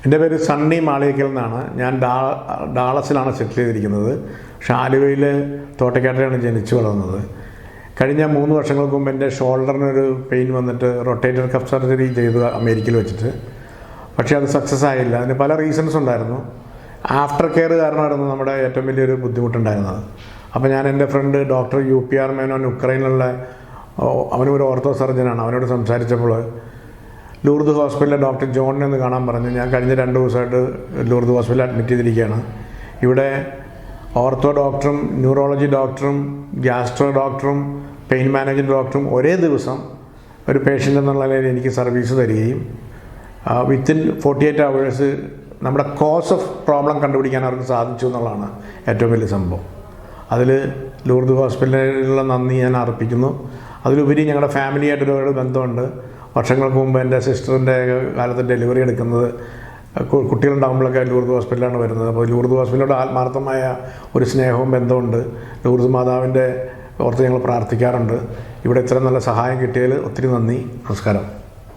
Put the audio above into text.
എൻ്റെ പേര് സണ്ണി മാളിയേക്കൽ എന്നാണ്. ഞാൻ ഡാളസിലാണ് സെറ്റിൽ ചെയ്തിരിക്കുന്നത്. പക്ഷേ ആലുവയിൽ തോട്ടക്കാട്ടിലാണ് ജനിച്ചു വളർന്നത്. കഴിഞ്ഞ 3 വർഷങ്ങൾക്ക് മുമ്പ് എൻ്റെ ഷോൾഡറിനൊരു പെയിൻ വന്നിട്ട് റൊട്ടേറ്റർ കഫ് സർജറി ചെയ്തു അമേരിക്കയിൽ വെച്ചിട്ട്. പക്ഷേ അത് സക്സസ് ആയില്ല. അതിന് പല റീസൺസ് ഉണ്ടായിരുന്നു. ആഫ്റ്റർ കെയർ കാരണമായിരുന്നു നമ്മുടെ ഏറ്റവും വലിയൊരു ബുദ്ധിമുട്ടുണ്ടായിരുന്നത്. അപ്പോൾ ഞാൻ എൻ്റെ ഫ്രണ്ട് ഡോക്ടർ UPR മേനോൻ, ഉക്രൈനിലുള്ള, അവനൊരു ഓർത്തോ സർജനാണ്. അവനോട് സംസാരിച്ചപ്പോൾ ലൂർദ് ഹോസ്പിറ്റലിലെ ഡോക്ടർ ജോണിനെ ഒന്ന് കാണാൻ പറഞ്ഞു. ഞാൻ കഴിഞ്ഞ 2 ദിവസമായിട്ട് ലൂർദ് ഹോസ്പിറ്റലിൽ അഡ്മിറ്റ് ചെയ്തിരിക്കുകയാണ്. ഇവിടെ ഓർത്തോ ഡോക്ടറും ന്യൂറോളജി ഡോക്ടറും ഗ്യാസ്ട്രോ ഡോക്ടറും പെയിൻ മാനേജ്മെൻറ്റ് ഡോക്ടറും ഒരേ ദിവസം ഒരു പേഷ്യൻ്റ് എന്നുള്ള നിലയിൽ എനിക്ക് സർവീസ് തരികയും വിത്തിൻ 48 hours നമ്മുടെ കോസ് ഓഫ് പ്രോബ്ലം കണ്ടുപിടിക്കാൻ അവർക്ക് സാധിച്ചു എന്നുള്ളതാണ് ഏറ്റവും വലിയ സംഭവം. അതിൽ ലൂർദ് ഹോസ്പിറ്റലിലുള്ള നന്ദി ഞാൻ അർപ്പിക്കുന്നു. അതിലുപരി ഞങ്ങളുടെ ഫാമിലിയായിട്ടൊരു ബന്ധമുണ്ട്. വർഷങ്ങൾക്ക് മുമ്പ് എൻ്റെ സിസ്റ്ററിൻ്റെ കാലത്ത് ഡെലിവറി എടുക്കുന്നത് കുട്ടികളുണ്ടാകുമ്പോഴൊക്കെ ലൂർദ് ഹോസ്പിറ്റലാണ് വരുന്നത്. അപ്പോൾ ലൂർദ് ഹോസ്പിറ്റലിനോട് ആത്മാർത്ഥമായ ഒരു സ്നേഹവും ബന്ധമുണ്ട്. ലൂർദ് മാതാവിൻ്റെ ഓർത്ത് ഞങ്ങൾ പ്രാർത്ഥിക്കാറുണ്ട്. ഇവിടെ ഇത്ര നല്ല സഹായം കിട്ടിയതിൽ ഒത്തിരി നന്ദി. നമസ്കാരം.